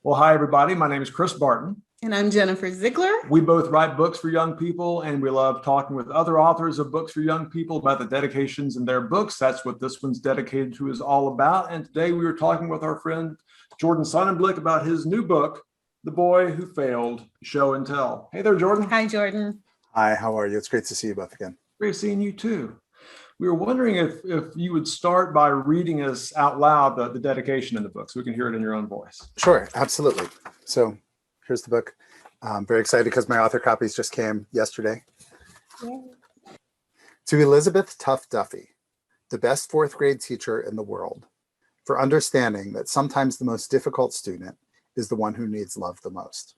Well, hi, everybody. My name is Chris Barton. And I'm Jennifer Ziegler. We both write books for young people, and we love talking with other authors of books for young people about the dedications in their books. That's what this one's dedicated to is all about. And today we were talking with our friend Jordan Sonnenblick about his new book, The Boy Who Failed, Show and Tell. Hey there, Jordan. Hi, Jordan. Hi, how are you? It's great to see you both again. Great seeing you too. We were wondering if you would start by reading us out loud the dedication in the book so we can hear it in your own voice. Sure, absolutely. So here's the book. I'm very excited because my author copies just came yesterday. Yay. To Elizabeth Tough Duffy, the best fourth grade teacher in the world, for understanding that sometimes the most difficult student is the one who needs love the most.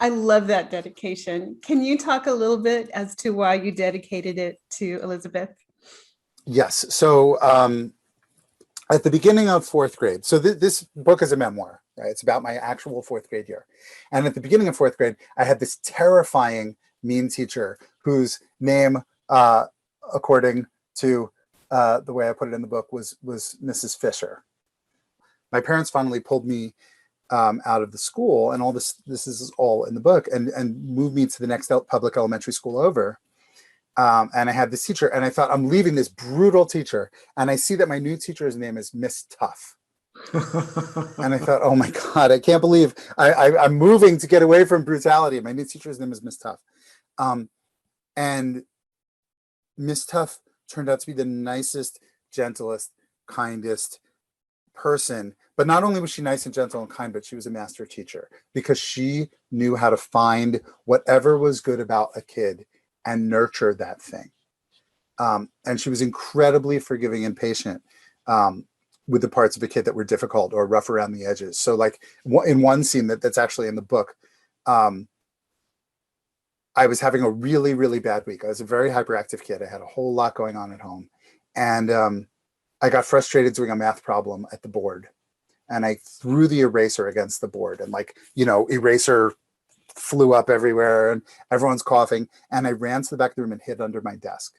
I love that dedication. Can you talk a little bit as to why you dedicated it to Elizabeth? Yes. So at the beginning of fourth grade, so this book is a memoir, right? It's about my actual fourth grade year. And at the beginning of fourth grade, I had this terrifying mean teacher whose name, according to the way I put it in the book, was Mrs. Fisher. My parents finally pulled me out of the school, and all this is all in the book, and moved me to the next public elementary school over. And I had this teacher, and I thought, I'm leaving this brutal teacher. And I see that my new teacher's name is Miss Tough. And I thought, oh my God, I can't believe I'm moving to get away from brutality. My new teacher's name is Miss Tough. And Miss Tough turned out to be the nicest, gentlest, kindest person. But not only was she nice and gentle and kind, but she was a master teacher because she knew how to find whatever was good about a kid and nurture that thing. And she was incredibly forgiving and patient with the parts of a kid that were difficult or rough around the edges. So like in one scene that's actually in the book, I was having a really, really bad week. I was a very hyperactive kid. I had a whole lot going on at home. And I got frustrated doing a math problem at the board. And I threw the eraser against the board, and eraser flew up everywhere and everyone's coughing. And I ran to the back of the room and hid under my desk.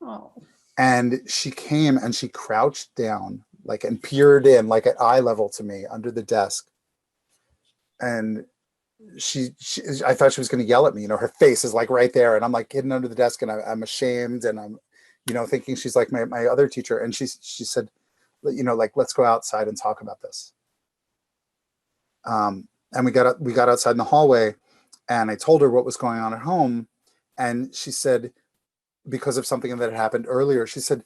Oh. And she came and she crouched down and peered in at eye level to me under the desk. And I thought she was going to yell at me. Her face is right there, and I'm hidden under the desk, and I'm ashamed, and I'm, thinking she's like my other teacher. And she said, let's go outside and talk about this. And we got outside in the hallway, and I told her what was going on at home. And she said, because of something that had happened earlier, she said,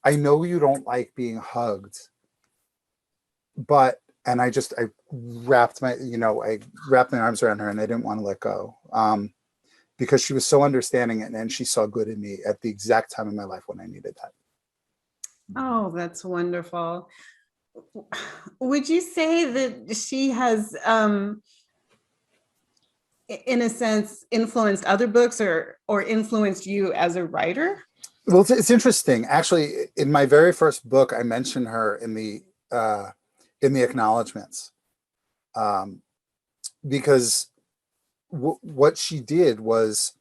I know you don't like being hugged, and I wrapped my arms around her, and I didn't want to let go. Because she was so understanding, and she saw good in me at the exact time in my life when I needed that. Oh, that's wonderful. Would you say that she has, in a sense, influenced other books or influenced you as a writer? Well, it's interesting. Actually, in my very first book, I mentioned her in the acknowledgments, because what she did was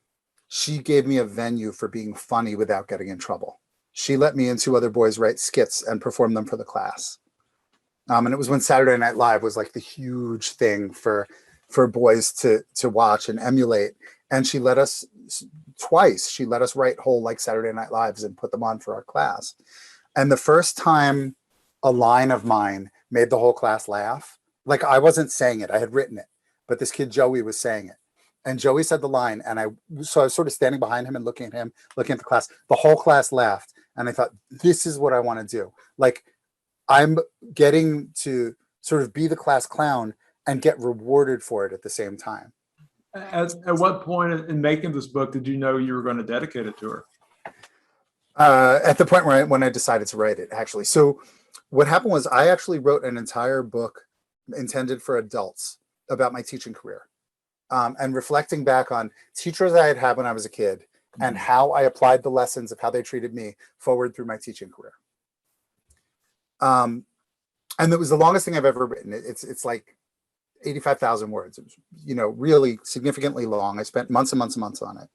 she gave me a venue for being funny without getting in trouble. She let me and two other boys write skits and perform them for the class. And it was when Saturday Night Live was the huge thing for boys to watch and emulate. And she let us twice. She let us write whole Saturday Night Lives and put them on for our class. And the first time a line of mine made the whole class laugh, I wasn't saying it, I had written it, but this kid Joey was saying it. And Joey said the line, and I was sort of standing behind him and looking at him, looking at the class. The whole class laughed. And I thought, this is what I want to do. I'm getting to sort of be the class clown and get rewarded for it at the same time. At what point in making this book did you know you were going to dedicate it to her? At the point when I decided to write it, actually. So what happened was I actually wrote an entire book intended for adults about my teaching career, and reflecting back on teachers I had had when I was a kid and how I applied the lessons of how they treated me forward through my teaching career. And it was the longest thing I've ever written. It's 85,000 words. It was, really significantly long. I spent months and months and months on it.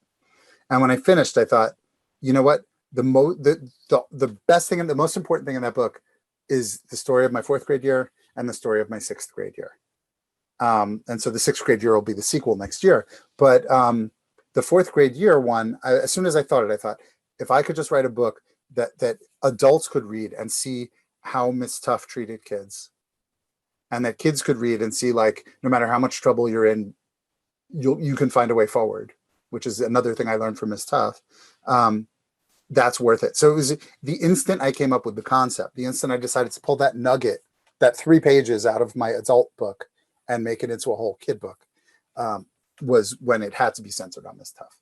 And when I finished, I thought, you know what? The best thing and the most important thing in that book is the story of my fourth grade year and the story of my 6th grade year. And so the 6th grade year will be the sequel next year. But the 4th grade year one, as soon as I thought, if I could just write a book that adults could read and see how Miss Tough treated kids, and that kids could read and see, like, no matter how much trouble you're in, you can find a way forward, which is another thing I learned from Miss Tough. That's worth it. So it was the instant I came up with the concept, the instant I decided to pull that nugget, that 3 pages out of my adult book and make it into a whole kid book, was when it had to be centered on Miss Tough.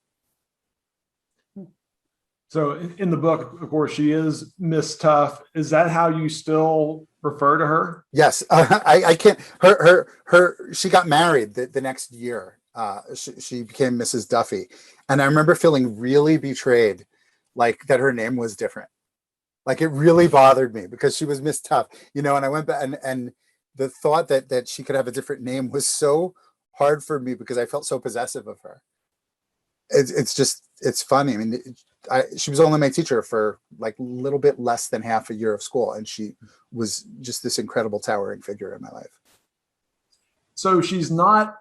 So in the book, of course, she is Miss Tough. Is that how you still refer to her? Yes. I can't, she got married the next year. She became Mrs. Duffy. And I remember feeling really betrayed, like that her name was different. Like it really bothered me because she was Miss Tough, and I went back and the thought that she could have a different name was so hard for me because I felt so possessive of her. It's funny. I mean, she was only my teacher for like a little bit less than half a year of school, and she was just this incredible towering figure in my life. So she's not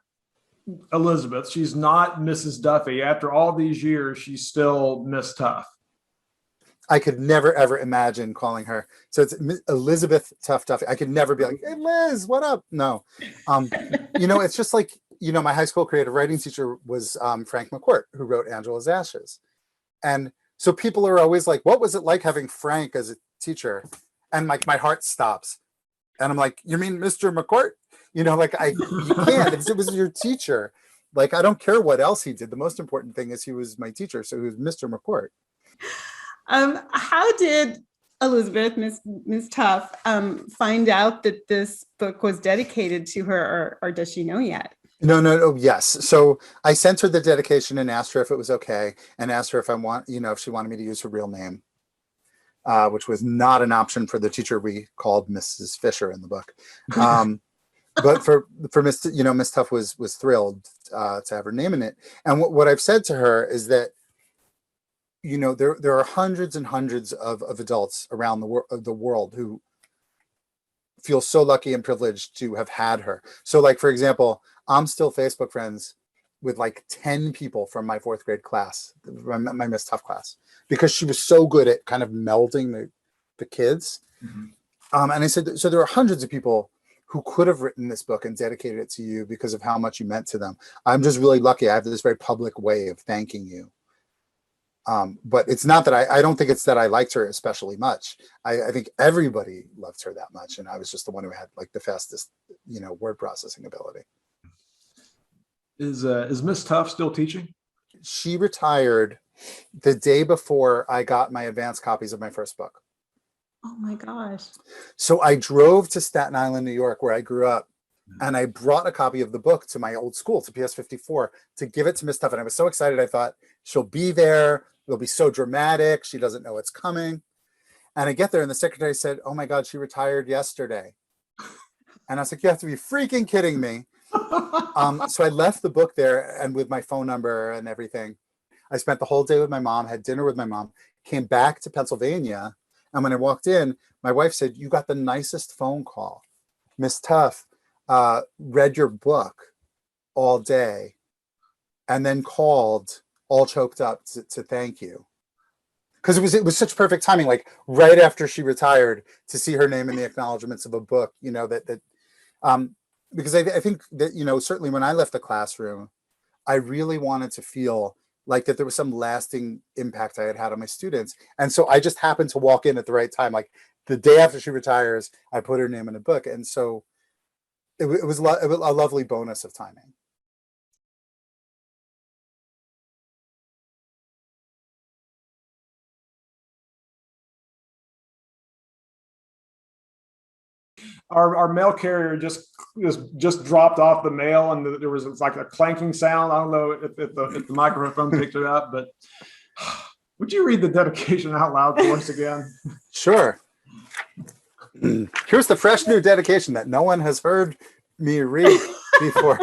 Elizabeth. She's not Mrs. Duffy. After all these years, she's still Miss Tough. I could never, ever imagine calling her. So it's Elizabeth Tough Duffy. I could never be like, hey, Liz, what up? No. It's just like, my high school creative writing teacher was Frank McCourt, who wrote Angela's Ashes. And so people are always like, what was it like having Frank as a teacher? And like my heart stops. And I'm like, you mean Mr. McCourt? You can't. It was your teacher. Like, I don't care what else he did. The most important thing is he was my teacher. So he was Mr. McCourt. How did Elizabeth, Miss Tough, find out that this book was dedicated to her, or does she know yet? No. Yes. So I sent her the dedication and asked her if it was okay, and asked her if if she wanted me to use her real name, which was not an option for the teacher we called Mrs. Fisher in the book. But for Miss Tough was thrilled to have her name in it. And what I've said to her is that, there are hundreds and hundreds of adults around the world who feel so lucky and privileged to have had her. So, like, for example, I'm still Facebook friends with like 10 people from my 4th grade class, my Miss Tough class, because she was so good at kind of melding the kids. Mm-hmm. And I said, so there are hundreds of people who could have written this book and dedicated it to you because of how much you meant to them. I'm just really lucky. I have this very public way of thanking you. But it's not that I don't think it's that I liked her especially much. I think everybody loved her that much. And I was just the one who had like the fastest, word processing ability. Is Miss Tough still teaching? She retired the day before I got my advanced copies of my first book. Oh my gosh. So I drove to Staten Island, New York, where I grew up. And I brought a copy of the book to my old school, to PS 54, to give it to Miss Tough. And I was so excited. I thought, she'll be there. It'll be so dramatic. She doesn't know it's coming. And I get there and the secretary said, oh my God, she retired yesterday. And I was like, you have to be freaking kidding me. So I left the book there, and with my phone number and everything, I spent the whole day with my mom, had dinner with my mom, came back to Pennsylvania. And when I walked in, my wife said, you got the nicest phone call. Miss Tough read your book all day and then called all choked up to thank you. Because it was such perfect timing, like right after she retired, to see her name in the acknowledgments of a book, because I think that, certainly when I left the classroom, I really wanted to feel like that there was some lasting impact I had on my students. And so I just happened to walk in at the right time. Like the day after she retires, I put her name in a book. And so it was a lovely bonus of timing. Our mail carrier just dropped off the mail, and there was like a clanking sound. I don't know if the microphone picked it up, but would you read the dedication out loud for us again? Sure. Here's the fresh new dedication that no one has heard me read before.